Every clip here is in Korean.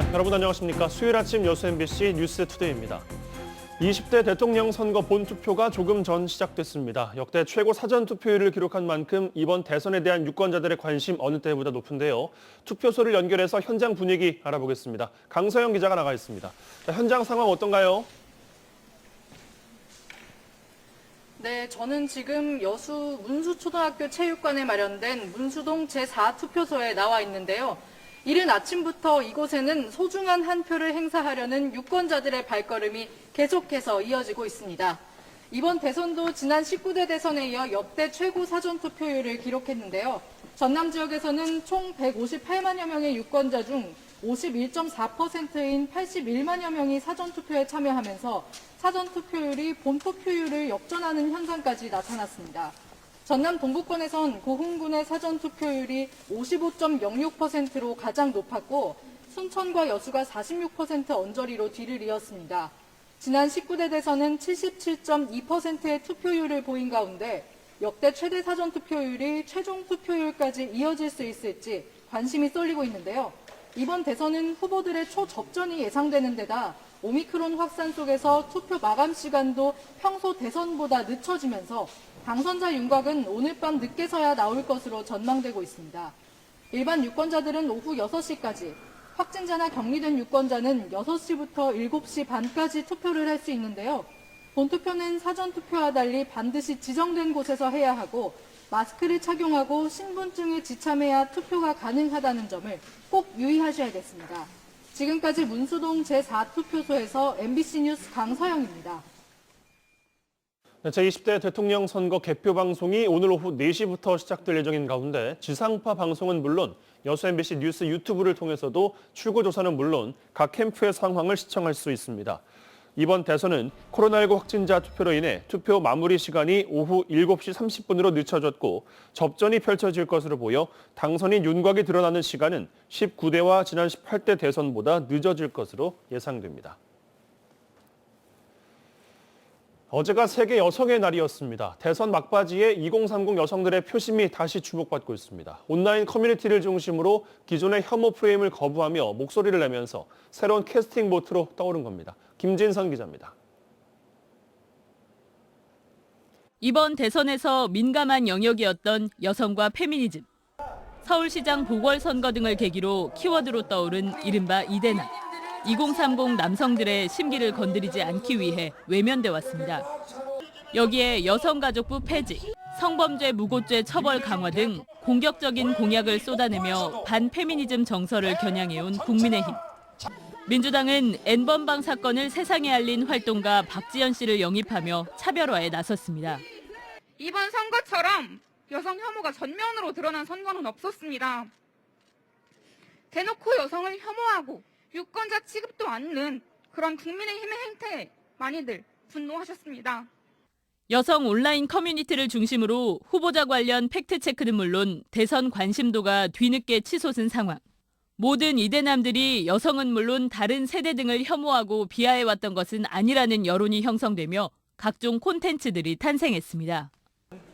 네, 여러분 안녕하십니까. 수요일 아침 여수 MBC 뉴스투데이입니다. 20대 대통령 선거 본투표가 조금 전 시작됐습니다. 역대 최고 사전투표율을 기록한 만큼 이번 대선에 대한 유권자들의 관심 어느 때보다 높은데요. 투표소를 연결해서 현장 분위기 알아보겠습니다. 강서영 기자가 나가 있습니다. 자, 현장 상황 어떤가요? 네, 저는 지금 여수 문수초등학교 체육관에 마련된 문수동 제4투표소에 나와 있는데요. 이른 아침부터 이곳에는 소중한 한 표를 행사하려는 유권자들의 발걸음이 계속해서 이어지고 있습니다. 이번 대선도 지난 19대 대선에 이어 역대 최고 사전투표율을 기록했는데요. 전남 지역에서는 총 158만여 명의 유권자 중 51.4%인 81만여 명이 사전투표에 참여하면서 사전투표율이 본투표율을 역전하는 현상까지 나타났습니다. 전남 동부권에선 고흥군의 사전투표율이 55.06%로 가장 높았고 순천과 여수가 46% 언저리로 뒤를 이었습니다. 지난 19대 대선은 77.2%의 투표율을 보인 가운데 역대 최대 사전투표율이 최종 투표율까지 이어질 수 있을지 관심이 쏠리고 있는데요. 이번 대선은 후보들의 초접전이 예상되는 데다 오미크론 확산 속에서 투표 마감 시간도 평소 대선보다 늦춰지면서 당선자 윤곽은 오늘 밤 늦게서야 나올 것으로 전망되고 있습니다. 일반 유권자들은 오후 6시까지, 확진자나 격리된 유권자는 6시부터 7시 반까지 투표를 할 수 있는데요. 본투표는 사전투표와 달리 반드시 지정된 곳에서 해야 하고 마스크를 착용하고 신분증을 지참해야 투표가 가능하다는 점을 꼭 유의하셔야겠습니다. 지금까지 문수동 제4투표소에서 MBC 뉴스 강서영입니다. 제20대 대통령 선거 개표 방송이 오늘 오후 4시부터 시작될 예정인 가운데 지상파 방송은 물론 여수 MBC 뉴스 유튜브를 통해서도 출구조사는 물론 각 캠프의 상황을 시청할 수 있습니다. 이번 대선은 코로나19 확진자 투표로 인해 투표 마무리 시간이 오후 7시 30분으로 늦춰졌고 접전이 펼쳐질 것으로 보여 당선인 윤곽이 드러나는 시간은 19대와 지난 18대 대선보다 늦어질 것으로 예상됩니다. 어제가 세계 여성의 날이었습니다. 대선 막바지에 2030 여성들의 표심이 다시 주목받고 있습니다. 온라인 커뮤니티를 중심으로 기존의 혐오 프레임을 거부하며 목소리를 내면서 새로운 캐스팅 보트로 떠오른 겁니다. 김진선 기자입니다. 이번 대선에서 민감한 영역이었던 여성과 페미니즘, 서울시장 보궐선거 등을 계기로 키워드로 떠오른 이른바 이대남. 2030 남성들의 심기를 건드리지 않기 위해 외면돼 왔습니다. 여기에 여성가족부 폐지, 성범죄 무고죄 처벌 강화 등 공격적인 공약을 쏟아내며 반페미니즘 정서를 겨냥해온 국민의힘. 민주당은 N번방 사건을 세상에 알린 활동가 박지연 씨를 영입하며 차별화에 나섰습니다. 이번 선거처럼 여성 혐오가 전면으로 드러난 선거는 없었습니다. 대놓고 여성을 혐오하고 유권자 취급도 않는 그런 국민의힘의 행태에 많이들 분노하셨습니다. 여성 온라인 커뮤니티를 중심으로 후보자 관련 팩트체크는 물론 대선 관심도가 뒤늦게 치솟은 상황. 모든 이대남들이 여성은 물론 다른 세대 등을 혐오하고 비하해왔던 것은 아니라는 여론이 형성되며 각종 콘텐츠들이 탄생했습니다.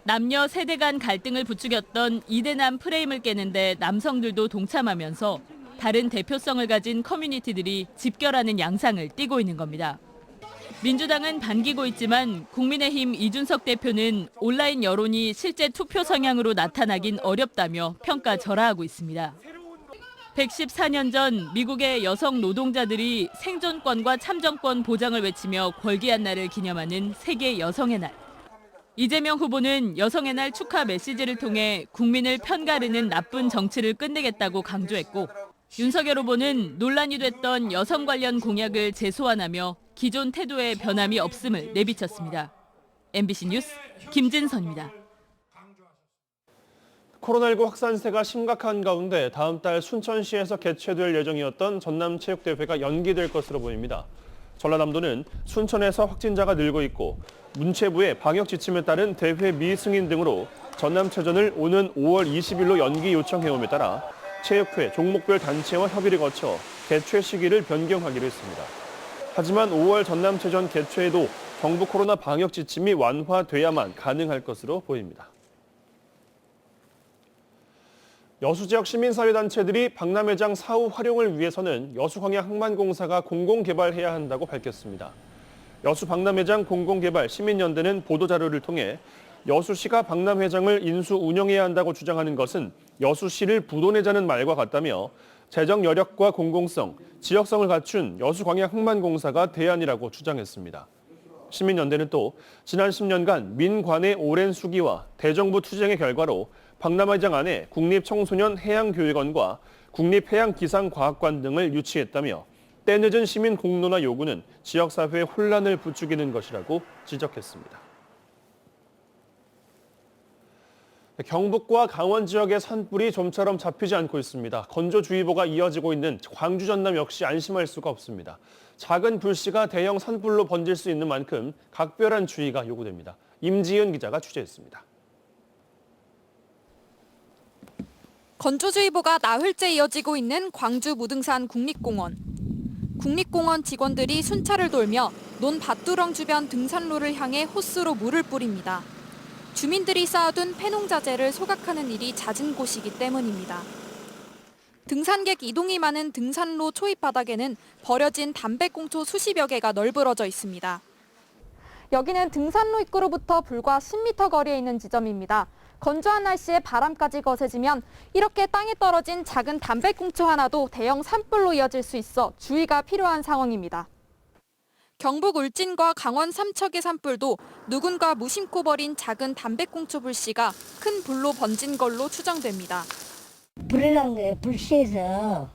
남녀 세대 간 갈등을 부추겼던 이대남 프레임을 깨는데 남성들도 동참하면서 다른 대표성을 가진 커뮤니티들이 집결하는 양상을 띠고 있는 겁니다. 민주당은 반기고 있지만 국민의힘 이준석 대표는 온라인 여론이 실제 투표 성향으로 나타나긴 어렵다며 평가절하하고 있습니다. 114년 전 미국의 여성 노동자들이 생존권과 참정권 보장을 외치며 걸기한 날을 기념하는 세계 여성의 날. 이재명 후보는 여성의 날 축하 메시지를 통해 국민을 편가르는 나쁜 정치를 끝내겠다고 강조했고 윤석열 후보는 논란이 됐던 여성 관련 공약을 재소환하며 기존 태도에 변함이 없음을 내비쳤습니다. MBC 뉴스 김진선입니다. 코로나19 확산세가 심각한 가운데 다음 달 순천시에서 개최될 예정이었던 전남체육대회가 연기될 것으로 보입니다. 전라남도는 순천에서 확진자가 늘고 있고 문체부의 방역 지침에 따른 대회 미승인 등으로 전남체전을 오는 5월 20일로 연기 요청해옴에 따라 체육회 종목별 단체와 협의를 거쳐 개최 시기를 변경하기로 했습니다. 하지만 5월 전남체전 개최에도 정부 코로나 방역 지침이 완화돼야만 가능할 것으로 보입니다. 여수 지역 시민사회단체들이 박람회장 사후 활용을 위해서는 여수광양항만공사가 공공개발해야 한다고 밝혔습니다. 여수 박람회장 공공개발 시민연대는 보도자료를 통해 여수시가 박람회장을 인수 운영해야 한다고 주장하는 것은 여수시를 부도내자는 말과 같다며 재정 여력과 공공성, 지역성을 갖춘 여수광양항만공사가 대안이라고 주장했습니다. 시민연대는 또 지난 10년간 민관의 오랜 수기와 대정부 투쟁의 결과로 박람회장 안에 국립청소년해양교육원과 국립해양기상과학관 등을 유치했다며 때늦은 시민 공론화 요구는 지역사회의 혼란을 부추기는 것이라고 지적했습니다. 경북과 강원 지역의 산불이 좀처럼 잡히지 않고 있습니다. 건조주의보가 이어지고 있는 광주 전남 역시 안심할 수가 없습니다. 작은 불씨가 대형 산불로 번질 수 있는 만큼 각별한 주의가 요구됩니다. 임지은 기자가 취재했습니다. 건조주의보가 나흘째 이어지고 있는 광주 무등산 국립공원. 국립공원 직원들이 순찰을 돌며 논밭두렁 주변 등산로를 향해 호스로 물을 뿌립니다. 주민들이 쌓아둔 폐농자재를 소각하는 일이 잦은 곳이기 때문입니다. 등산객 이동이 많은 등산로 초입 바닥에는 버려진 담배꽁초 수십여 개가 널브러져 있습니다. 여기는 등산로 입구로부터 불과 10m 거리에 있는 지점입니다. 건조한 날씨에 바람까지 거세지면 이렇게 땅에 떨어진 작은 담배꽁초 하나도 대형 산불로 이어질 수 있어 주의가 필요한 상황입니다. 경북 울진과 강원 삼척의 산불도 누군가 무심코 버린 작은 담배꽁초 불씨가 큰 불로 번진 걸로 추정됩니다. 불이 난 거예요. 불씨에서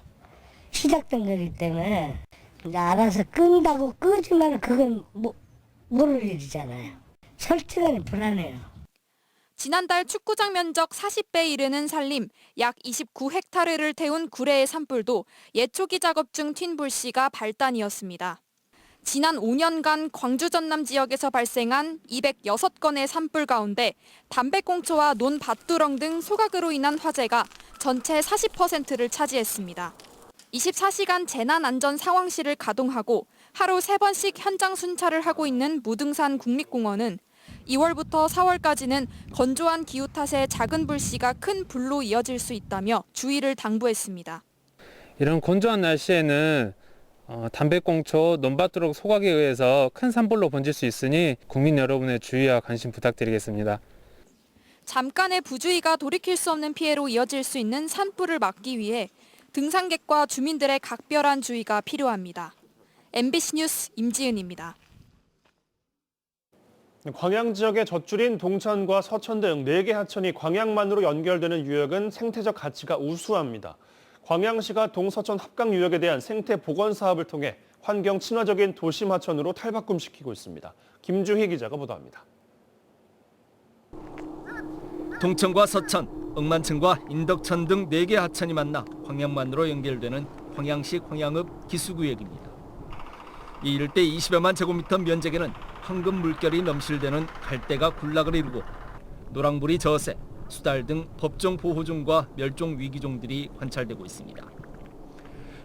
시작된 거기 때문에 이제 알아서 끈다고 끄지만 그건 모를 일이잖아요. 설치관이 불안해요. 지난달 축구장 면적 40배에 이르는 산림, 약 29헥타르를 태운 구례의 산불도 예초기 작업 중 튄 불씨가 발단이었습니다. 지난 5년간 광주 전남 지역에서 발생한 206건의 산불 가운데 담배꽁초와 논밭두렁 등 소각으로 인한 화재가 전체 40%를 차지했습니다. 24시간 재난안전상황실을 가동하고 하루 3번씩 현장 순찰을 하고 있는 무등산 국립공원은 2월부터 4월까지는 건조한 기후 탓에 작은 불씨가 큰 불로 이어질 수 있다며 주의를 당부했습니다. 이런 건조한 날씨에는 담배꽁초, 논밭두렁 소각에 의해서 큰 산불로 번질 수 있으니 국민 여러분의 주의와 관심 부탁드리겠습니다. 잠깐의 부주의가 돌이킬 수 없는 피해로 이어질 수 있는 산불을 막기 위해 등산객과 주민들의 각별한 주의가 필요합니다. MBC 뉴스 임지은입니다. 광양 지역의 젖줄인 동천과 서천 등 4개 하천이 광양만으로 연결되는 유역은 생태적 가치가 우수합니다. 광양시가 동서천 합강 유역에 대한 생태 복원 사업을 통해 환경 친화적인 도심 하천으로 탈바꿈시키고 있습니다. 김주희 기자가 보도합니다. 동천과 서천, 억만천과 인덕천 등 4개 하천이 만나 광양만으로 연결되는 광양시 광양읍 기수구역입니다. 이 일대 20여만 제곱미터 면적에는 황금 물결이 넘실대는 갈대가 군락을 이루고 노랑부리 저새, 수달 등 법정 보호종과 멸종 위기종들이 관찰되고 있습니다.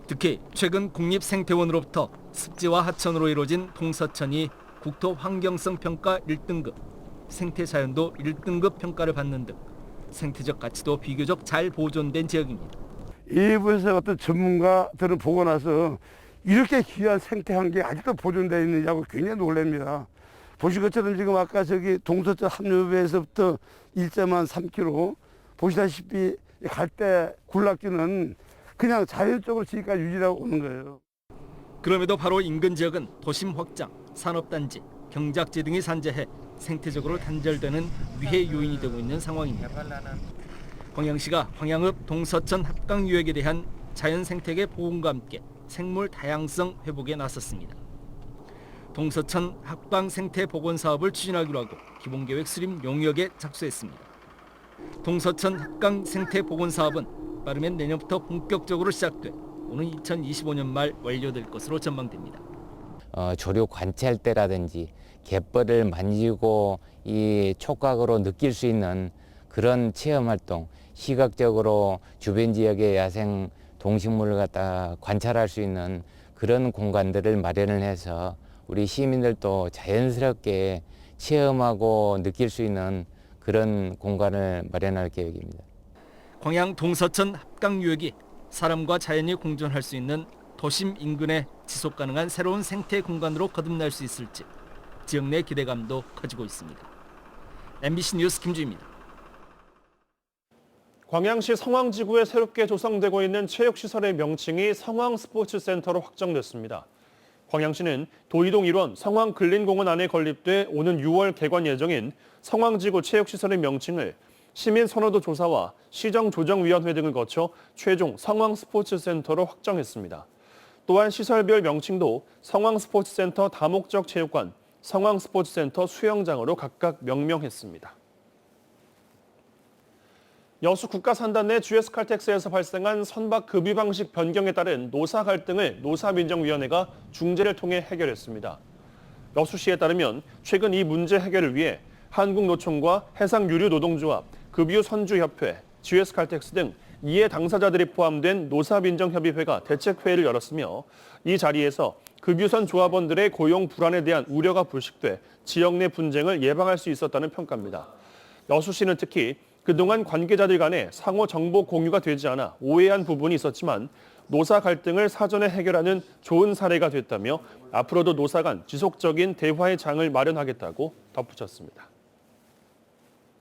특히 최근 국립생태원으로부터 습지와 하천으로 이루어진 동서천이 국토환경성 평가 1등급, 생태자연도 1등급 평가를 받는 등 생태적 가치도 비교적 잘 보존된 지역입니다. 일부에서 어떤 전문가들을 보고 나서 이렇게 귀한 생태 환경이 아직도 보존되어 있느냐고 굉장히 놀랍니다. 보신 것처럼 지금 아까 저기 동서천 합류부에서부터 1.3km 보시다시피 갈대 군락지는 그냥 자연적으로 지금까지 유지하고 오는 거예요. 그럼에도 바로 인근 지역은 도심 확장, 산업단지, 경작지 등이 산재해 생태적으로 단절되는 위해 요인이 되고 있는 상황입니다. 광양시가 광양읍 동서천 합강유역에 대한 자연 생태계 보존과 함께 생물 다양성 회복에 나섰습니다. 동서천 합강 생태 복원 사업을 추진하기로 하고 기본계획 수립 용역에 착수했습니다. 동서천 합강 생태 복원 사업은 빠르면 내년부터 본격적으로 시작돼 오는 2025년 말 완료될 것으로 전망됩니다. 조류 관찰대라든지 갯벌을 만지고 이 촉각으로 느낄 수 있는 그런 체험 활동, 시각적으로 주변 지역의 야생 동식물을 갖다 관찰할 수 있는 그런 공간들을 마련을 해서 우리 시민들도 자연스럽게 체험하고 느낄 수 있는 그런 공간을 마련할 계획입니다. 광양 동서천 합강유역이 사람과 자연이 공존할 수 있는 도심 인근의 지속 가능한 새로운 생태 공간으로 거듭날 수 있을지 지역 내 기대감도 커지고 있습니다. MBC 뉴스 김주희입니다. 광양시 성황지구에 새롭게 조성되고 있는 체육시설의 명칭이 성황스포츠센터로 확정됐습니다. 광양시는 도이동 1원 성황근린공원 안에 건립돼 오는 6월 개관 예정인 성황지구 체육시설의 명칭을 시민선호도 조사와 시정조정위원회 등을 거쳐 최종 성황스포츠센터로 확정했습니다. 또한 시설별 명칭도 성황스포츠센터 다목적 체육관, 성황스포츠센터 수영장으로 각각 명명했습니다. 여수 국가산단 내 GS칼텍스에서 발생한 선박 급유 방식 변경에 따른 노사 갈등을 노사민정위원회가 중재를 통해 해결했습니다. 여수시에 따르면 최근 이 문제 해결을 위해 한국노총과 해상유류노동조합, 급유선주협회, GS칼텍스 등 이해 당사자들이 포함된 노사민정협의회가 대책회의를 열었으며 이 자리에서 급유선 조합원들의 고용 불안에 대한 우려가 불식돼 지역 내 분쟁을 예방할 수 있었다는 평가입니다. 여수시는 특히 그동안 관계자들 간에 상호 정보 공유가 되지 않아 오해한 부분이 있었지만 노사 갈등을 사전에 해결하는 좋은 사례가 됐다며 앞으로도 노사 간 지속적인 대화의 장을 마련하겠다고 덧붙였습니다.